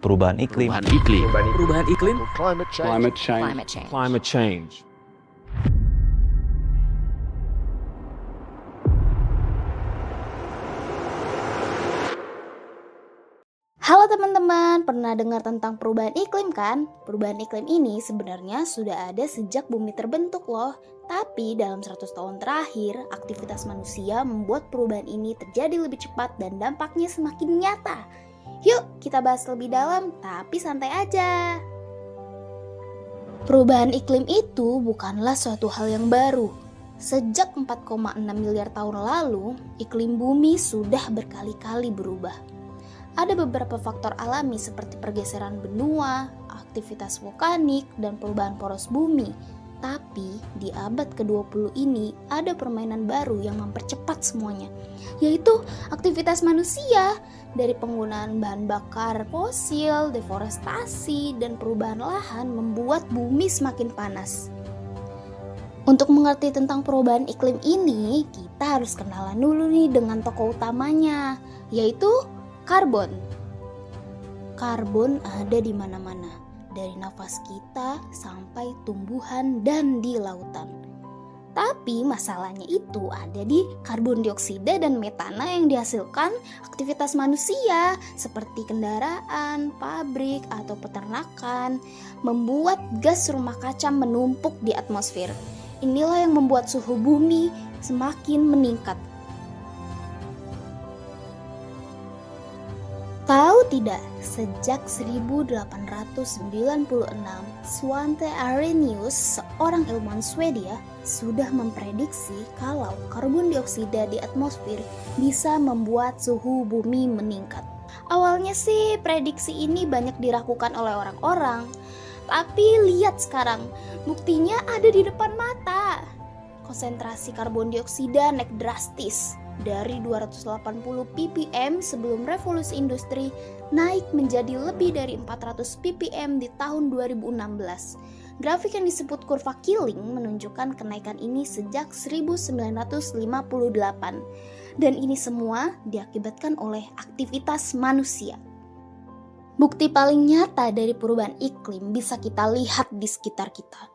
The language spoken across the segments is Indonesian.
perubahan iklim. Perubahan iklim. Climate change. Halo teman-teman, pernah dengar tentang perubahan iklim kan? Perubahan iklim ini sebenarnya sudah ada sejak bumi terbentuk loh. Tapi dalam 100 tahun terakhir, aktivitas manusia membuat perubahan ini terjadi lebih cepat dan dampaknya semakin nyata. Yuk kita bahas lebih dalam, tapi santai aja. Perubahan iklim itu bukanlah suatu hal yang baru. Sejak 4,6 miliar tahun lalu, iklim bumi sudah berkali-kali berubah. Ada beberapa faktor alami seperti pergeseran benua, aktivitas vulkanik, dan perubahan poros bumi. Tapi di abad ke-20 ini ada permainan baru yang mempercepat semuanya, yaitu aktivitas manusia. Dari penggunaan bahan bakar fosil, deforestasi, dan perubahan lahan membuat bumi semakin panas. Untuk mengerti tentang perubahan iklim ini, kita harus kenalan dulu nih dengan tokoh utamanya, yaitu karbon. Karbon ada di mana-mana, dari nafas kita sampai tumbuhan dan di lautan. Tapi masalahnya itu ada di karbon dioksida dan metana yang dihasilkan aktivitas manusia seperti kendaraan, pabrik, atau peternakan, membuat gas rumah kaca menumpuk di atmosfer. Inilah yang membuat suhu bumi semakin meningkat. Tahu tidak, sejak 1896, Svante Arrhenius, seorang ilmuwan Swedia, sudah memprediksi kalau karbon dioksida di atmosfer bisa membuat suhu bumi meningkat. Awalnya sih prediksi ini banyak diragukan oleh orang-orang, tapi lihat sekarang, buktinya ada di depan mata. Konsentrasi karbon dioksida naik drastis. Dari 280 ppm sebelum revolusi industri naik menjadi lebih dari 400 ppm di tahun 2016. Grafik yang disebut kurva Killing menunjukkan kenaikan ini sejak 1958. Dan ini semua diakibatkan oleh aktivitas manusia. Bukti paling nyata dari perubahan iklim bisa kita lihat di sekitar kita.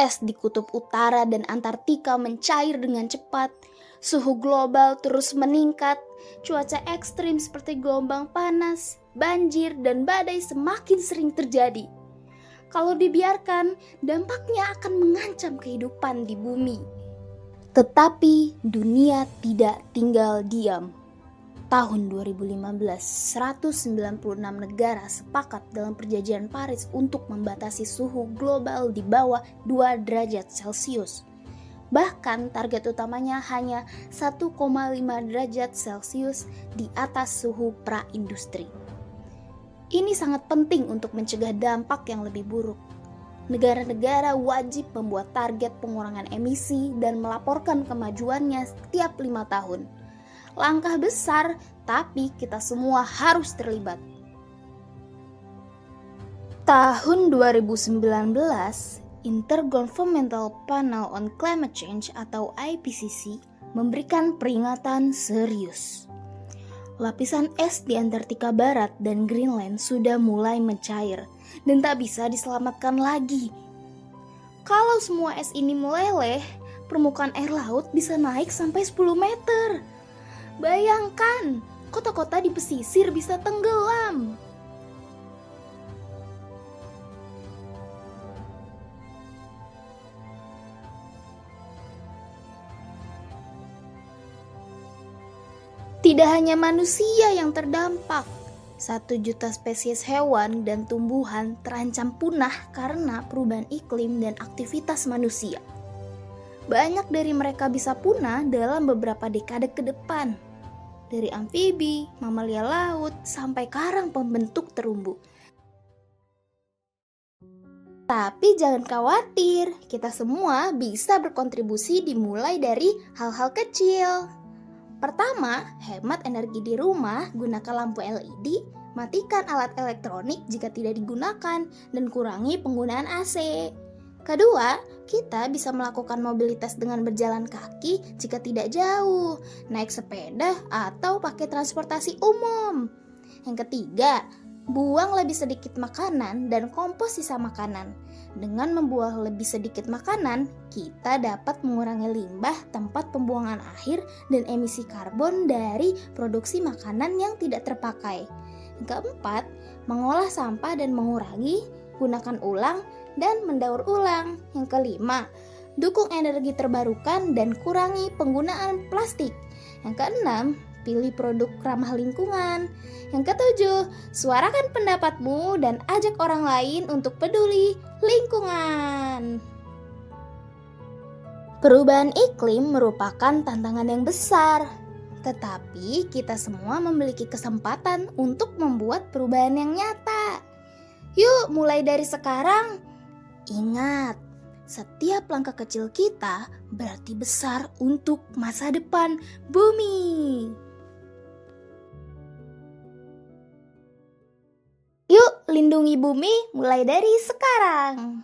Es di kutub utara dan Antartika mencair dengan cepat. Suhu global terus meningkat, cuaca ekstrim seperti gelombang panas, banjir, dan badai semakin sering terjadi. Kalau dibiarkan, dampaknya akan mengancam kehidupan di bumi. Tetapi dunia tidak tinggal diam. Tahun 2015, 196 negara sepakat dalam perjanjian Paris untuk membatasi suhu global di bawah 2 derajat Celcius. Bahkan target utamanya hanya 1,5 derajat Celcius di atas suhu pra-industri. Ini sangat penting untuk mencegah dampak yang lebih buruk. Negara-negara wajib membuat target pengurangan emisi dan melaporkan kemajuannya setiap 5 tahun. Langkah besar, tapi kita semua harus terlibat. Tahun 2019, Intergovernmental Panel on Climate Change atau IPCC memberikan peringatan serius. Lapisan es di Antartika Barat dan Greenland sudah mulai mencair dan tak bisa diselamatkan lagi. Kalau semua es ini meleleh, permukaan air laut bisa naik sampai 10 meter. Bayangkan, kota-kota di pesisir bisa tenggelam. Tidak hanya manusia yang terdampak, 1 juta spesies hewan dan tumbuhan terancam punah karena perubahan iklim dan aktivitas manusia. Banyak dari mereka bisa punah dalam beberapa dekade ke depan. Dari amfibi, mamalia laut, sampai karang pembentuk terumbu. Tapi jangan khawatir, kita semua bisa berkontribusi dimulai dari hal-hal kecil. Pertama, hemat energi di rumah, gunakan lampu LED, matikan alat elektronik jika tidak digunakan, dan kurangi penggunaan AC. Kedua, kita bisa melakukan mobilitas dengan berjalan kaki jika tidak jauh, naik sepeda, atau pakai transportasi umum. Yang ketiga, buang lebih sedikit makanan dan kompos sisa makanan. Dengan membuang lebih sedikit makanan, kita dapat mengurangi limbah tempat pembuangan akhir dan emisi karbon dari produksi makanan yang tidak terpakai. Yang keempat, mengolah sampah dan mengurangi, gunakan ulang, dan mendaur ulang. Yang kelima, dukung energi terbarukan dan kurangi penggunaan plastik. Yang keenam, pilih produk ramah lingkungan. Yang ketujuh, suarakan pendapatmu dan ajak orang lain untuk peduli lingkungan. Perubahan iklim merupakan tantangan yang besar, tetapi kita semua memiliki kesempatan untuk membuat perubahan yang nyata. Yuk, mulai dari sekarang. Ingat, setiap langkah kecil kita berarti besar untuk masa depan bumi. Yuk, lindungi bumi mulai dari sekarang.